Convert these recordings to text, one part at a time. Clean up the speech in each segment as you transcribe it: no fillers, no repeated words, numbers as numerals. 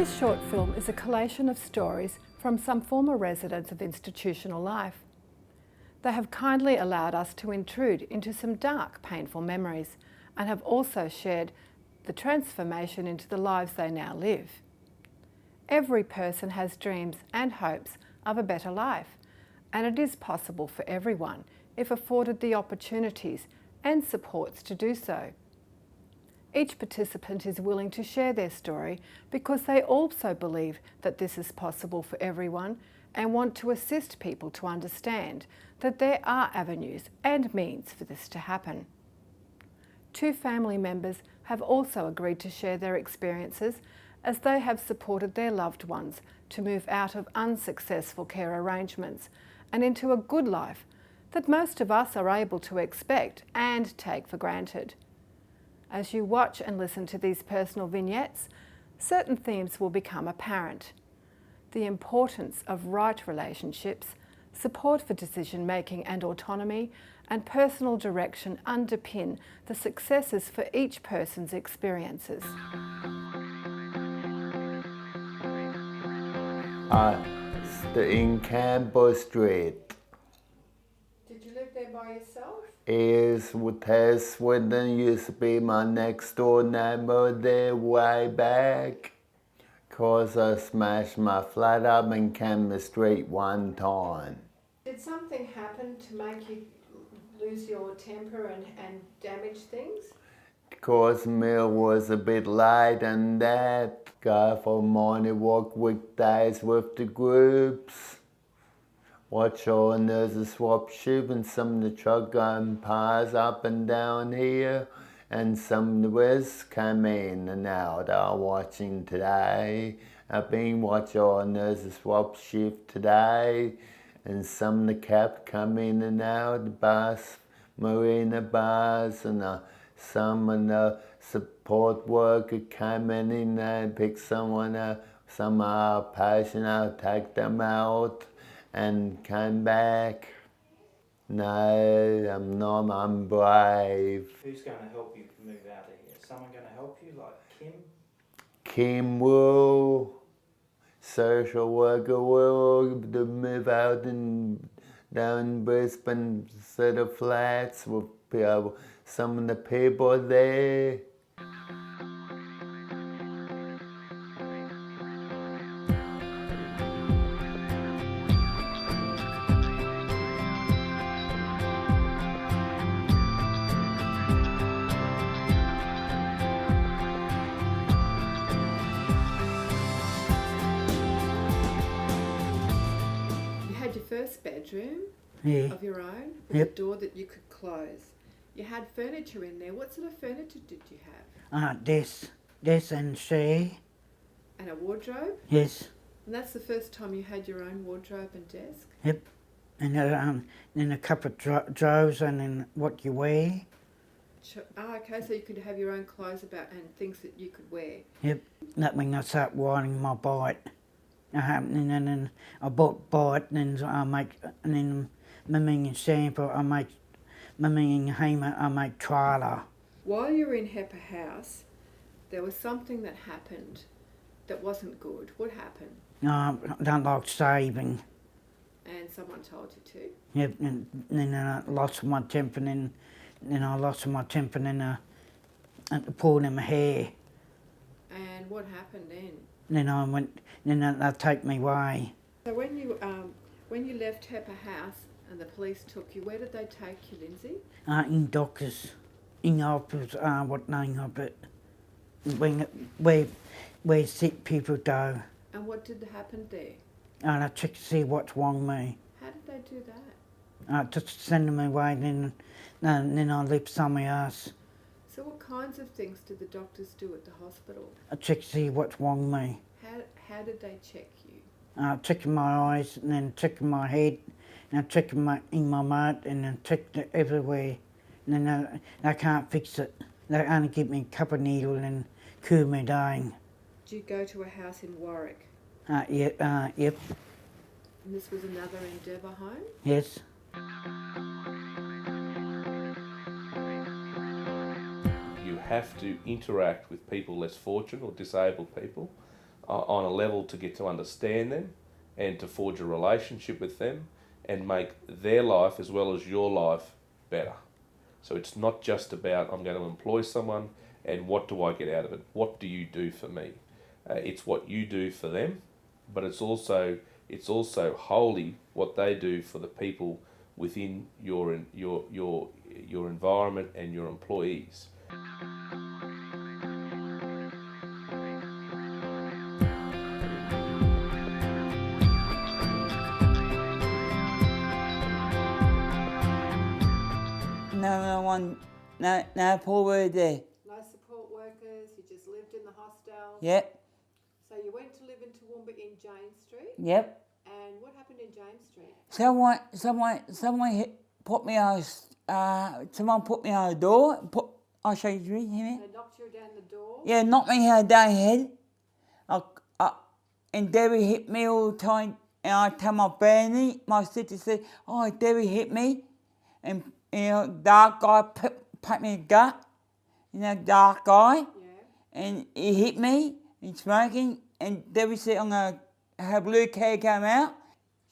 This short film is a collation of stories from some former residents of institutional life. They have kindly allowed us to intrude into some dark, painful memories and have also shared the transformation into the lives they now live. Every person has dreams and hopes of a better life, and it is possible for everyone if afforded the opportunities and supports to do so. Each participant is willing to share their story because they also believe that this is possible for everyone and want to assist people to understand that there are avenues and means for this to happen. 2 family members have also agreed to share their experiences as they have supported their loved ones to move out of unsuccessful care arrangements and into a good life that most of us are able to expect and take for granted. As you watch and listen to these personal vignettes, certain themes will become apparent. The importance of right relationships, support for decision-making and autonomy, and personal direction underpin the successes for each person's experiences. In Campbell Street. Did you live there by yourself? Is Tess Swindon used to be my next door neighbour there way back. Cause I smashed my flat up in Campbell Street one time. Did something happen to make you lose your temper and damage things? Cause meal was a bit late and that. Go for morning walk weekdays with the groups. Watch all nurses swap ship and some of the truck going past up and down here. And some of the rest came in and out. I'm watching today. I've been watching all nurses swap shift today. And some of the cap come in and out, the bus, marina bars, and some of the support worker came in and picked someone up. Some are patient, I'll take them out and came back. No, I'm not, I'm brave. Who's going to help you move out of here? Someone going to help you, like Kim? Kim will, social worker will, to move out and down Brisbane set of flats with some of the people there. First bedroom of your own with a door that you could close. You had furniture in there. What sort of furniture did you have? This and chair. And a wardrobe? Yes. And that's the first time you had your own wardrobe and desk? Yep. And then a couple of drawers and then what you wear. Okay, so you could have your own clothes about and things that you could wear. Yep. That when I start riding my bike. And then I bought bite, and then I make, and then Miming and Sample, I make, Miming and Hamer, I make trailer. While you were in Hepper House, there was something that happened that wasn't good. What happened? I don't like saving. And someone told you to? Yep, and then I lost my temper, and then I lost my temper, and then I pulled in my hair. And what happened then? Then I went, then they take me away. So when you left Hepper House and the police took you, where did they take you, Lindsay? In doctors, in the office, what name of it, where sick people go. And what did happen there? And I check to see what's wrong with me. How did they do that? Just send them away, then I left somewhere else. So what kinds of things did the doctors do at the hospital? I check to see what's wrong with me. How did they check you? Checking my eyes, and then checking my head, and checking in my mouth, and then checked it everywhere. And then they can't fix it. They only give me a couple of needles and cool me down. Did you go to a house in Warwick? Yep. And this was another Endeavour home? Yes. You have to interact with people less fortunate or disabled people. on a level to get to understand them and to forge a relationship with them and make their life as well as your life better. So it's not just about I'm going to employ someone and what do I get out of it? What do you do for me? It's what you do for them, but it's also wholly what they do for the people within your environment and your employees. No poor word there. No support workers, you just lived in the hostel. Yep, So you went to live in Toowoomba in James Street. yep. And what happened in James Street? Someone put me on. Someone put me on a door. I'll show you. Hear me? They knocked you down the door. Yeah, knocked me down the head. And Debbie hit me all the time. And I tell my granny, my sister said, "Oh, Debbie hit me," and dark guy put me in the gut. Dark guy. Yeah. And he hit me and smoking. And Debbie said, "I'm gonna have blue cat come out."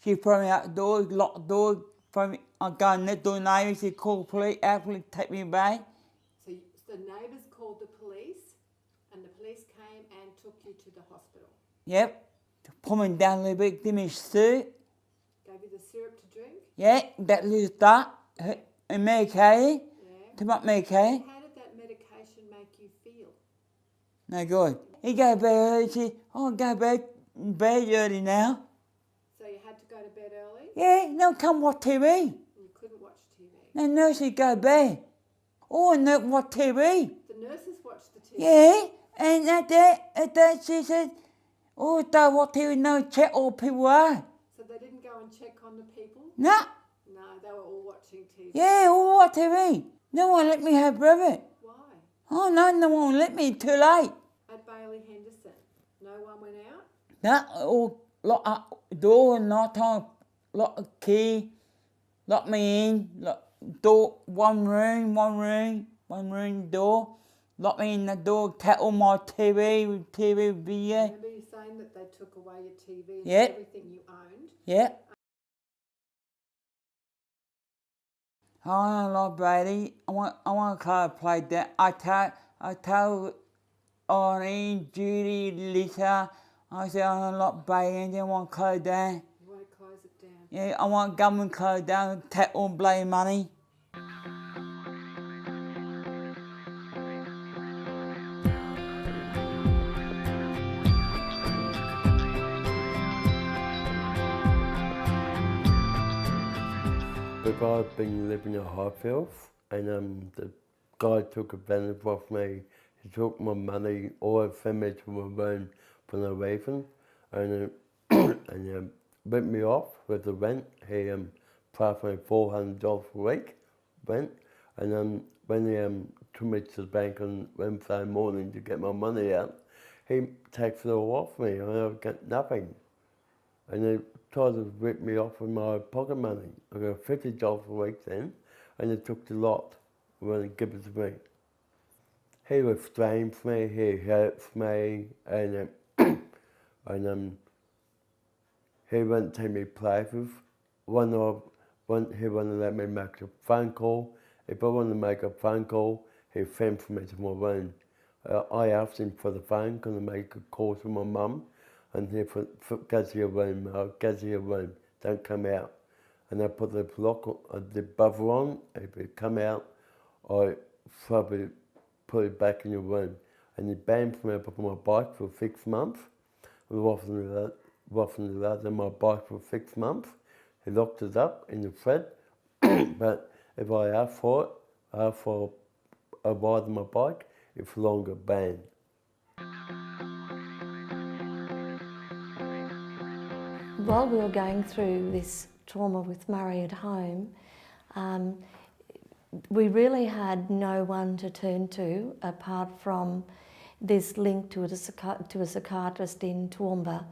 She threw me out the door, locked the door. I go in the door, neighbour. She called the police. Our police take me away. So the neighbours called the police, and the police came and took you to the hospital. Yep. Put me down a little bit, give me syrup. Gave you the syrup to drink. Yeah, that little start. And medicated. Yeah. Took up medicated. How did that medication make you feel? No good. He go to bed early. She said, "Oh, go to bed early now." So you had to go to bed early. Yeah, no, come watch TV. And you couldn't watch TV. No nurse said go to bed. Oh, no, watch TV. The nurses watched the TV. Yeah, and at that she said, "Oh, don't watch TV, no, check all people are." So they didn't go and check on the people? No, No, they were all watching TV. yeah, all watch TV. No one let me have breakfast. Why? Oh, no one let me, too late. At Bailey Henderson, no one went out? No, all lock up door, not time, lock the key, lock me in, lock door, one room door, lock me in the door, cut all my TV video. Remember you saying that they took away your TV and Yep. everything you owned? Yeah. I don't like Brady. I want to play that. I tell Irene, Judy, Lisa, I say I don't like Brady. I want to close down. You want to close it down? Yeah, I want government close down, take all blame money. Because I've been living in Highfields and the guy took advantage of me. He took my money, all I finished to my room for no reason, and ripped me off with the rent. He paid me $400 a week rent, and when he took me to the bank on Wednesday morning to get my money out, he takes it all off me. I got nothing, and he tried to rip me off with my pocket money. I got $50 a week then, and he took the lot when he gave it to me. He restrained me, he hurt me, and he wouldn't take me places. He wouldn't let me make a phone call. If I wanted to make a phone call, he sent for me to my room. I asked him for the phone, can I make a call to my mum? And he put, go to your room, go to your room, don't come out. And I put the lock, the buzzer on, if you come out, I probably put it back in your room. And he banned me up on my bike for 6 months. I was often allowed on my bike for 6 months. He locked it up in the thread, but if I asked for it, asked for a ride on my bike, it's longer banned. While we were going through this trauma with Murray at home, we really had no one to turn to apart from this link to a psychiatrist in Toowoomba.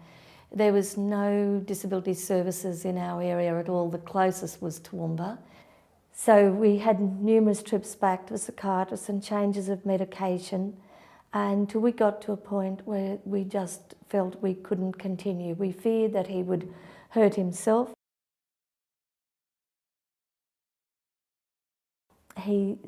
There was no disability services in our area at all. The closest was Toowoomba. So we had numerous trips back to a psychiatrist and changes of medication. And we got to a point where we just felt we couldn't continue. We feared that he would hurt himself. He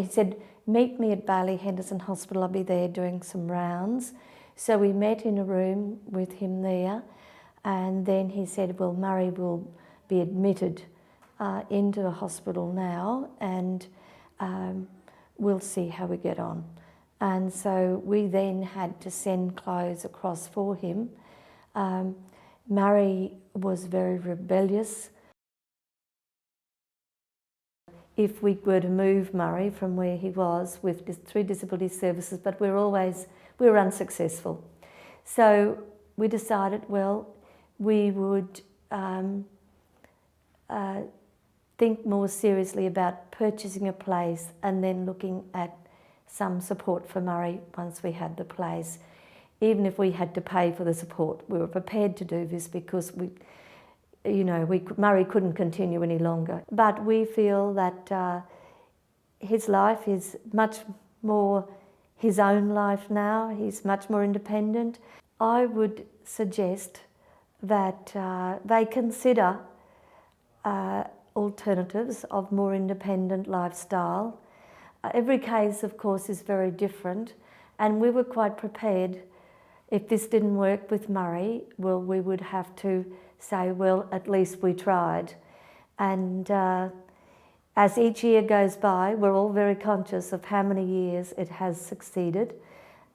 said, meet me at Bailey Henderson Hospital, I'll be there doing some rounds. So we met in a room with him there, and then he said, well, Murray will be admitted into the hospital now, and we'll see how we get on. And so we then had to send clothes across for him. Murray was very rebellious. If we were to move Murray from where he was through disability services, but we were unsuccessful. So we decided, well, we would think more seriously about purchasing a place and then looking at some support for Murray once we had the place. Even if we had to pay for the support, we were prepared to do this because Murray couldn't continue any longer. But we feel that his life is much more his own life now. He's much more independent. I would suggest that they consider alternatives of more independent lifestyle. Every case, of course, is very different, and we were quite prepared. If this didn't work with Murray, well, we would have to say, well, at least we tried. And as each year goes by, we're all very conscious of how many years it has succeeded.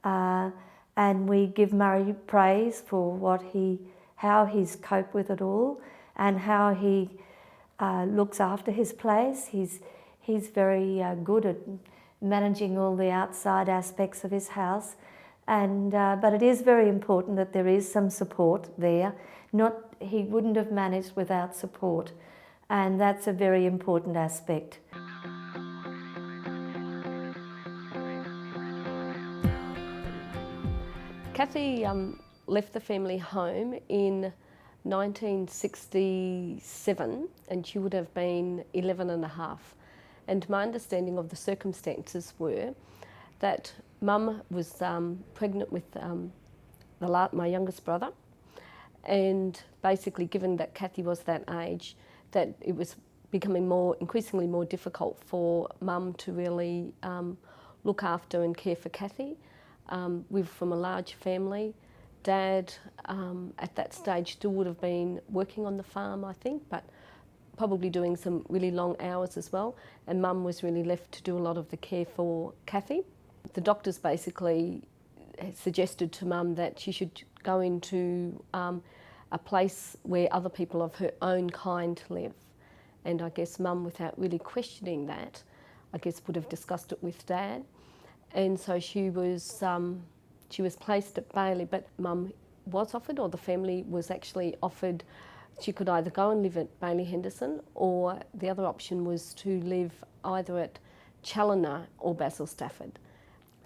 And we give Murray praise for how he's coped with it all and how he looks after his place. He's very good at managing all the outside aspects of his house. But it is very important that there is some support there. He wouldn't have managed without support, and that's a very important aspect. Cathy left the family home in 1967, and she would have been 11 and a half. And my understanding of the circumstances were that Mum was pregnant with my youngest brother, and basically given that Cathy was that age, that it was becoming increasingly more difficult for Mum to really look after and care for Cathy. We were from a large family. Dad at that stage still would have been working on the farm, I think, but probably doing some really long hours as well, and Mum was really left to do a lot of the care for Cathy. The doctors basically suggested to Mum that she should go into a place where other people of her own kind live. And I guess Mum, without really questioning that, I guess would have discussed it with Dad. And so she was placed at Bailey, but Mum was offered, or the family was actually offered, she could either go and live at Bailey Henderson, or the other option was to live either at Challoner or Basil Stafford.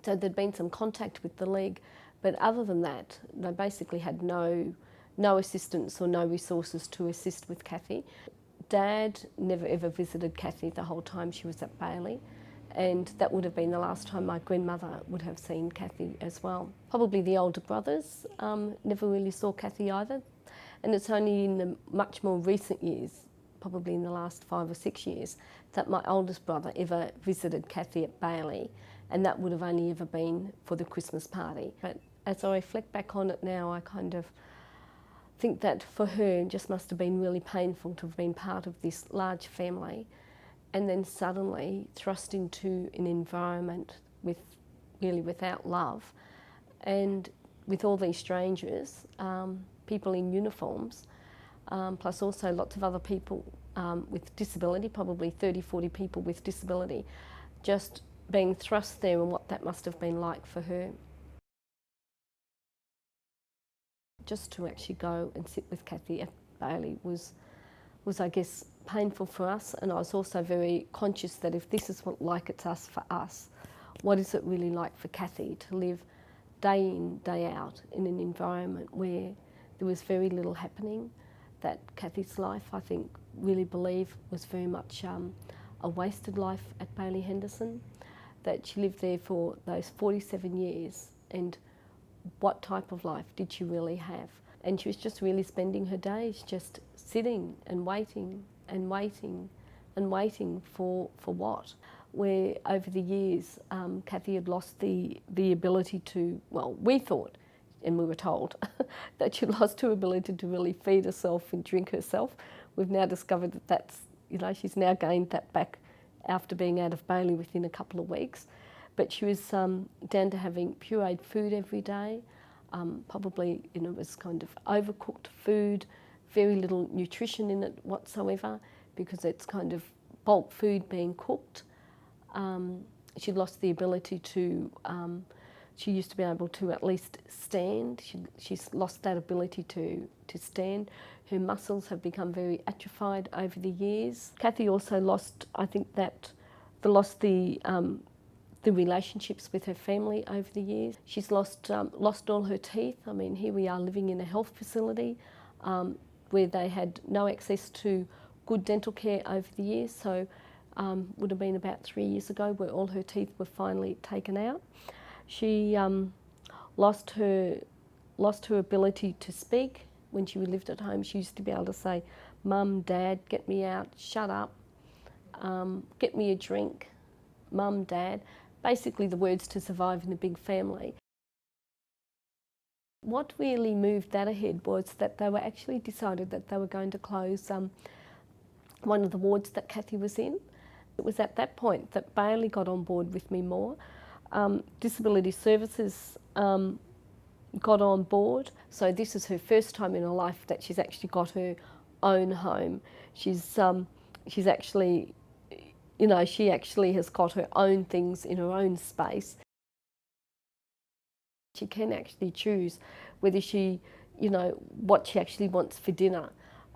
So there'd been some contact with the League, but other than that, they basically had no assistance or no resources to assist with Cathy. Dad never ever visited Cathy the whole time she was at Bailey, and that would have been the last time my grandmother would have seen Cathy as well. Probably the older brothers never really saw Cathy either, and it's only in the much more recent years, probably in the last 5 or 6 years, that my oldest brother ever visited Cathy at Bailey, and that would have only ever been for the Christmas party. But as I reflect back on it now, I kind of think that for her it just must have been really painful to have been part of this large family and then suddenly thrust into an environment without love, and with all these strangers, people in uniforms, plus also lots of other people with disability, probably 30, 40 people with disability, just being thrust there, and what that must have been like for her. Just to actually go and sit with Cathy at Bailey was I guess painful for us, and I was also very conscious that if this is what it's us for us, what is it really like for Cathy to live day in, day out in an environment where there was very little happening, that Cathy's life, I think, really believe was very much a wasted life at Bailey Henderson. that she lived there for those 47 years, and what type of life did she really have? And she was just really spending her days just sitting and waiting and waiting and waiting for what? Where over the years, Kathy had lost the ability to, well, we thought, and we were told, that she lost her ability to really feed herself and drink herself. We've now discovered that that's, you know, she's now gained that back after being out of Bailey within a couple of weeks. But she was down to having pureed food every day. Probably, you know, it was kind of overcooked food, very little nutrition in it whatsoever, because it's kind of bulk food being cooked. She lost the ability to, she used to be able to at least stand. She's lost that ability to stand. Her muscles have become very atrophied over the years. Kathy also lost, I think that, the relationships with her family over the years. She's lost all her teeth. I mean, here we are living in a health facility where they had no access to good dental care over the years. So would have been about 3 years ago where all her teeth were finally taken out. She lost her ability to speak. When she lived at home, she used to be able to say, "Mum, Dad, get me out, shut up, get me a drink, Mum, Dad." Basically the words to survive in a big family. What really moved that ahead was that they were actually decided that they were going to close one of the wards that Kathy was in. It was at that point that Bailey got on board with me more. Disability Services got on board. So this is her first time in her life that she's actually got her own home. She's actually, you know, she actually has got her own things in her own space. She can actually choose whether she, you know, what she actually wants for dinner.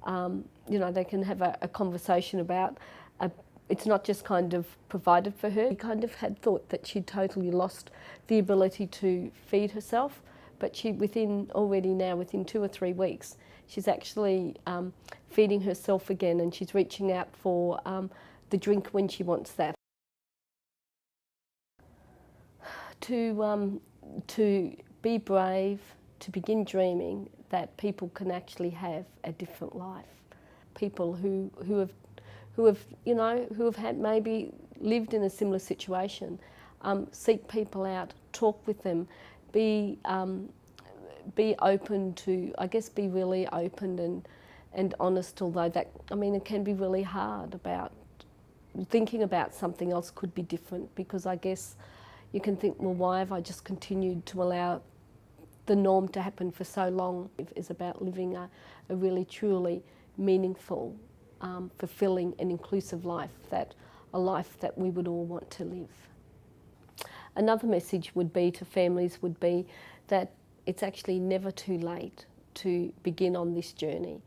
You know, they can have a conversation about, it's not just kind of provided for her. We kind of had thought that she'd totally lost the ability to feed herself, but she within 2 or 3 weeks, she's actually feeding herself again, and she's reaching out for the drink when she wants that. To be brave, to begin dreaming that people can actually have a different life. People who have had maybe lived in a similar situation, seek people out, talk with them, be open to, I guess, be really open and honest. Although that, I mean, it can be really hard about thinking about something else could be different, because I guess you can think, well, why have I just continued to allow the norm to happen for so long? It is about living a really truly meaningful, fulfilling and inclusive life, a life that we would all want to live. Another message would be to families would be that it's actually never too late to begin on this journey.